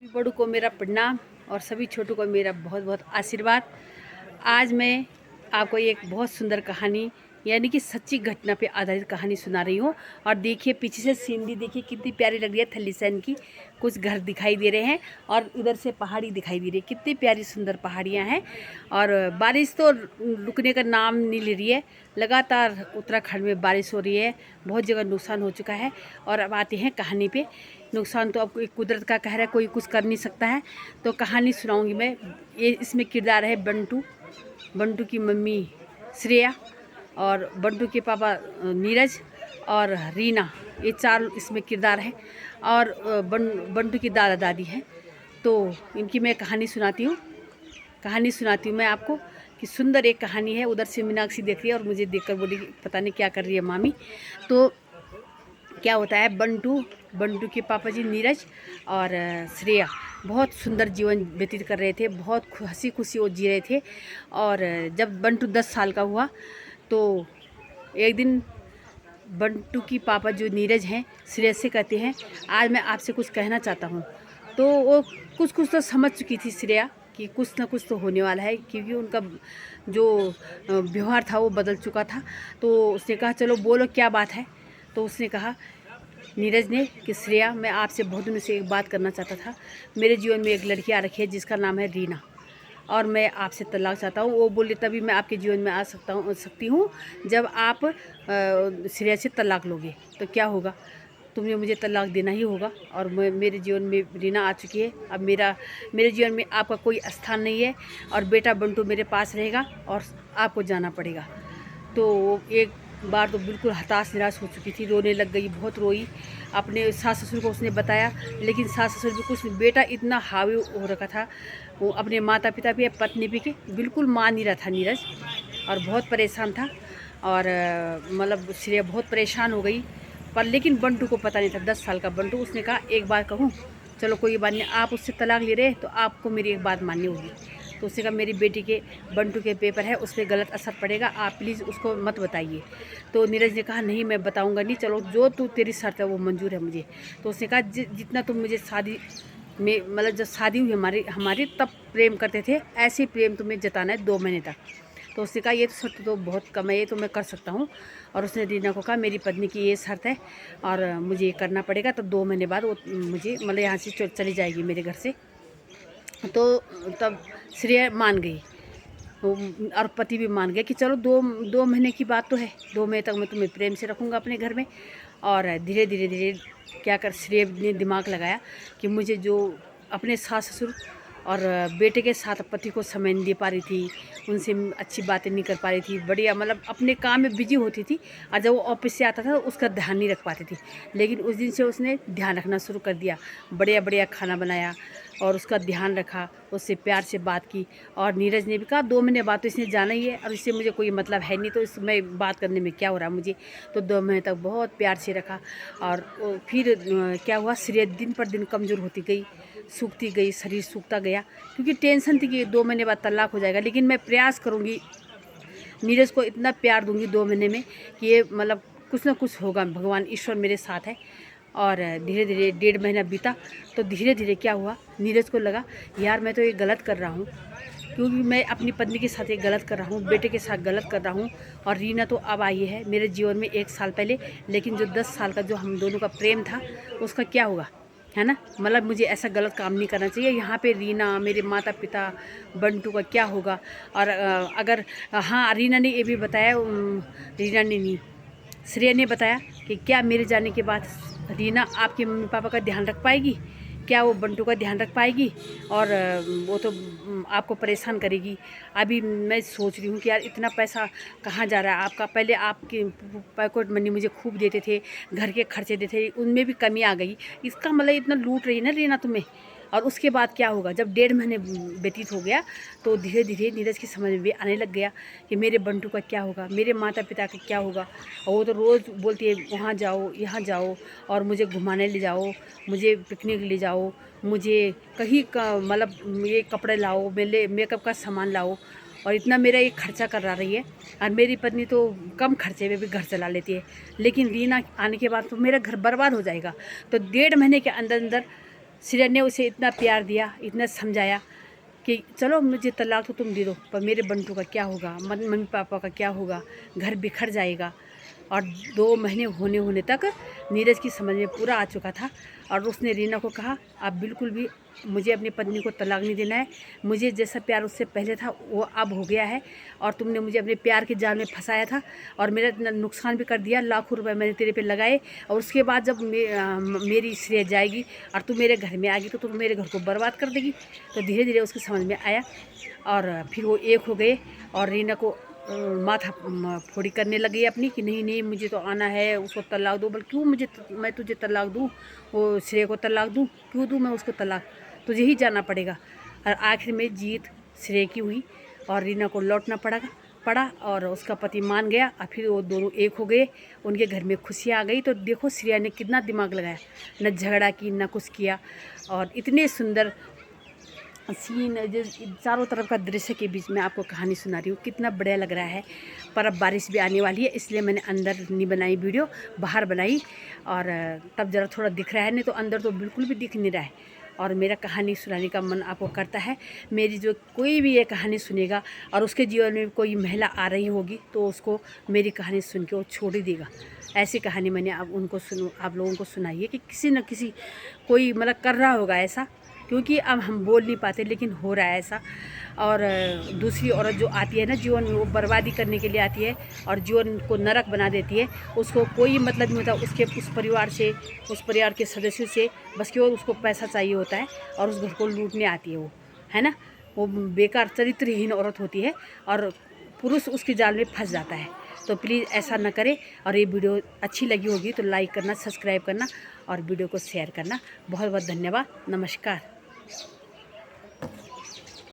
सभी बड़ों को मेरा प्रणाम और सभी छोटों को मेरा बहुत बहुत आशीर्वाद। आज मैं आपको एक बहुत सुंदर कहानी यानी कि सच्ची घटना पे आधारित कहानी सुना रही हूँ। और देखिए पीछे से सीनरी देखिए कितनी प्यारी लग रही है, थलीसैन की कुछ घर दिखाई दे रहे हैं और उधर से पहाड़ी दिखाई दे रही है। कितनी प्यारी सुंदर पहाड़ियाँ हैं और बारिश तो रुकने का नाम नहीं ले रही है। लगातार उत्तराखंड में बारिश हो रही है, बहुत जगह नुकसान हो चुका है। और अब आते हैं कहानी पे। नुकसान तो अब कुदरत का कहर है, कोई कुछ कर नहीं सकता है। तो कहानी सुनाऊंगी मैं। ये इसमें किरदार है बंटू, बंटू की मम्मी श्रेया और बंटू के पापा नीरज और रीना, ये चार इसमें किरदार हैं। और बंटू की दादा दादी हैं। तो इनकी मैं कहानी सुनाती हूँ मैं आपको कि सुंदर एक कहानी है। उधर से मीनाक्षी देख रही है और मुझे देखकर बोली पता नहीं क्या कर रही है मामी। तो क्या होता है, बंटू के पापा जी नीरज और श्रेया बहुत सुंदर जीवन व्यतीत कर रहे थे, बहुत हंसी खुशी वो जी रहे थे। और जब बंटू 10 साल का हुआ तो एक दिन बंटू की पापा जो नीरज हैं श्रेया से कहते हैं आज मैं आपसे कुछ कहना चाहता हूँ। तो वो कुछ तो समझ चुकी थी श्रेया कि कुछ ना कुछ तो होने वाला है, क्योंकि उनका जो व्यवहार था वो बदल चुका था। तो उसने कहा चलो बोलो क्या बात है। तो उसने कहा नीरज ने कि श्रेया मैं आपसे बहुत दिनों से एक बात करना चाहता था। मेरे जीवन में एक लड़की आ रखी है जिसका नाम है रीना और मैं आपसे तलाक चाहता हूँ। वो बोले तभी मैं आपके जीवन में आ सकती हूँ जब आप श्रेया से तलाक लोगे। तो क्या होगा, तुम्हें मुझे तलाक देना ही होगा। और मेरे जीवन में रीना आ चुकी है, अब मेरे जीवन में आपका कोई स्थान नहीं है और बेटा बंटू मेरे पास रहेगा और आपको जाना पड़ेगा। तो एक बार तो बिल्कुल हताश निराश हो चुकी थी, रोने लग गई, बहुत रोई। अपने सास ससुर को उसने बताया, लेकिन सास ससुर भी कुछ नहीं। बेटा इतना हावी हो रखा था, वो अपने माता पिता भी पत्नी भी के बिल्कुल मान नहीं रहा था नीरज, और बहुत परेशान था। और मतलब श्रेया बहुत परेशान हो गई। पर लेकिन बंटू को पता नहीं था, 10 साल का बंटू। उसने कहा एक बार कहूँ, चलो कोई बात नहीं, आप उससे तलाक ले रहे तो आपको मेरी एक बात माननी होगी। तो उसने कहा मेरी बेटी के बंटू के पेपर है, उस पर गलत असर पड़ेगा, आप प्लीज़ उसको मत बताइए। तो नीरज ने कहा नहीं मैं बताऊंगा नहीं, चलो जो तू तेरी शर्त है वो मंजूर है मुझे। तो उसने कहा जितना तुम मुझे शादी में मतलब जब शादी हुई हमारी तब प्रेम करते थे, ऐसे प्रेम तुम्हें जताना है 2 महीने तक। तो उसने कहा ये तो शर्त तो बहुत कम है, ये तो मैं कर सकता हूँ। और उसने रीना को कहा मेरी पत्नी की ये शर्त है और मुझे ये करना पड़ेगा। तो 2 महीने बाद वो मुझे मतलब यहाँ से चली जाएगी मेरे घर से। तो तब श्रेया मान गई और पति भी मान गया कि चलो 2 महीने की बात तो है, 2 महीने तक मैं तुम्हें प्रेम से रखूँगा अपने घर में। और धीरे धीरे क्या कर श्रेया ने दिमाग लगाया कि मुझे जो अपने सास ससुर और बेटे के साथ पति को समय नहीं दे पा रही थी, उनसे अच्छी बातें नहीं कर पा रही थी, बढ़िया मतलब अपने काम में बिजी होती थी। और जब वो ऑफिस से आता था उसका ध्यान नहीं रख पाती थी। लेकिन उस दिन से उसने ध्यान रखना शुरू कर दिया, बढ़िया बढ़िया खाना बनाया और उसका ध्यान रखा, उससे प्यार से बात की। और नीरज ने भी कहा 2 महीने बाद तो इसने जाना ही है और इससे मुझे कोई मतलब है नहीं, तो इसमें बात करने में क्या हो रहा है मुझे। तो 2 महीने तक बहुत प्यार से रखा। और फिर क्या हुआ, श्रेया दिन पर दिन कमज़ोर होती गई, सूखती गई, शरीर सूखता गया, क्योंकि टेंशन थी कि 2 महीने बाद तलाक हो जाएगा। लेकिन मैं प्रयास करूँगी, नीरज को इतना प्यार दूंगी 2 महीने में कि ये मतलब कुछ ना कुछ होगा, भगवान ईश्वर मेरे साथ है। और धीरे धीरे 1.5 महीना बीता। तो धीरे धीरे क्या हुआ, नीरज को लगा यार मैं तो ये गलत कर रहा हूँ, क्योंकि मैं अपनी पत्नी के साथ ये गलत कर रहा हूँ, बेटे के साथ गलत कर रहा हूँ। और रीना तो अब आई है मेरे जीवन में 1 साल पहले, लेकिन जो 10 साल का जो हम दोनों का प्रेम था उसका क्या होगा, है ना। मतलब मुझे ऐसा गलत काम नहीं करना चाहिए। यहाँ पे रीना, मेरे माता पिता, बंटू का क्या होगा। और अगर हाँ रीना ने ये भी बताया, रीना ने नहीं, श्रेया ने बताया कि क्या मेरे जाने के बाद रीना आपके मम्मी पापा का ध्यान रख पाएगी, क्या वो बंटू का ध्यान रख पाएगी। और वो तो आपको परेशान करेगी। अभी मैं सोच रही हूँ कि यार इतना पैसा कहाँ जा रहा है आपका, पहले आपकी पॉकेट मनी मुझे खूब देते थे, घर के खर्चे देते थे, उनमें भी कमी आ गई। इसका मतलब इतना लूट रही ना रीना तुम्हें। और उसके बाद क्या होगा, जब 1.5 महीने व्यतीत हो गया तो धीरे धीरे नीरज की समझ में आने लग गया कि मेरे बंटू का क्या होगा, मेरे माता पिता का क्या होगा। और वो तो रोज़ बोलती है वहाँ जाओ यहाँ जाओ और मुझे घुमाने ले जाओ, मुझे पिकनिक ले जाओ, मुझे कहीं का मतलब ये कपड़े लाओ, मेरे मेकअप का सामान लाओ। और इतना मेरा ये खर्चा करा रही है। और मेरी पत्नी तो कम खर्चे में भी घर चला लेती है, लेकिन रीना आने के बाद तो मेरा घर बर्बाद हो जाएगा। तो 1.5 महीने के अंदर अंदर श्रेया ने उसे इतना प्यार दिया, इतना समझाया कि चलो मुझे तलाक तो तुम दे दो, पर मेरे बंटू का क्या होगा, मम्मी पापा का क्या होगा, घर बिखर जाएगा। और 2 महीने होने तक नीरज की समझ में पूरा आ चुका था और उसने रीना को कहा, आप बिल्कुल भी मुझे अपनी पत्नी को तलाक नहीं देना है, मुझे जैसा प्यार उससे पहले था वो अब हो गया है और तुमने मुझे अपने प्यार के जाल में फंसाया था और मेरा इतना नुकसान भी कर दिया, लाखों रुपए मैंने तेरे पे लगाए और उसके बाद जब मेरी श्रेय जाएगी और तू मेरे घर में आएगी तो तू मेरे घर को बर्बाद कर देगी। तो धीरे धीरे उसकी समझ में आया और फिर वो एक हो गए और रीना को माथा फोड़ी करने लगी अपनी कि नहीं नहीं मुझे तो आना है, उसको तलाक दो। बोल क्यों मैं तुझे तलाक दूँ, वो श्रेय को तलाक दूँ, क्यों दूँ मैं उसको तलाक, तुझे ही जाना पड़ेगा। और आखिर में जीत श्रेय की हुई और रीना को लौटना पड़ा और उसका पति मान गया और फिर वो दोनों एक हो गए, उनके घर में खुशियाँ आ गई। तो देखो श्रेया ने कितना दिमाग लगाया, न झगड़ा की न कुछ किया और इतने सुंदर सीन जो चारों तरफ का दृश्य के बीच में आपको कहानी सुना रही हूँ, कितना बढ़िया लग रहा है। पर अब बारिश भी आने वाली है इसलिए मैंने अंदर नहीं बनाई वीडियो, बाहर बनाई और तब ज़रा थोड़ा दिख रहा है, नहीं तो अंदर तो बिल्कुल भी दिख नहीं रहा है। और मेरा कहानी सुनाने का मन आपको करता है। मेरी जो कोई भी ये कहानी सुनेगा और उसके जीवन में कोई महिला आ रही होगी तो उसको मेरी कहानी सुन के वो छोड़ ही देगा। ऐसी कहानी मैंने आप लोगों को सुनाई है कि किसी न किसी कोई मतलब कर रहा होगा ऐसा, क्योंकि अब हम बोल नहीं पाते लेकिन हो रहा है ऐसा। और दूसरी औरत जो आती है ना जीवन में, वो बर्बादी करने के लिए आती है और जीवन को नरक बना देती है। उसको कोई मतलब नहीं होता उस परिवार के सदस्यों से, बस केवल उसको पैसा चाहिए होता है और उस घर को लूटने आती है वो, है ना। वो बेकार चरित्रहीन औरत होती है और पुरुष उसके जाल में फंस जाता है। तो प्लीज़ ऐसा ना करें। और ये वीडियो अच्छी लगी होगी तो लाइक करना, सब्सक्राइब करना और वीडियो को शेयर करना। बहुत बहुत धन्यवाद। नमस्कार।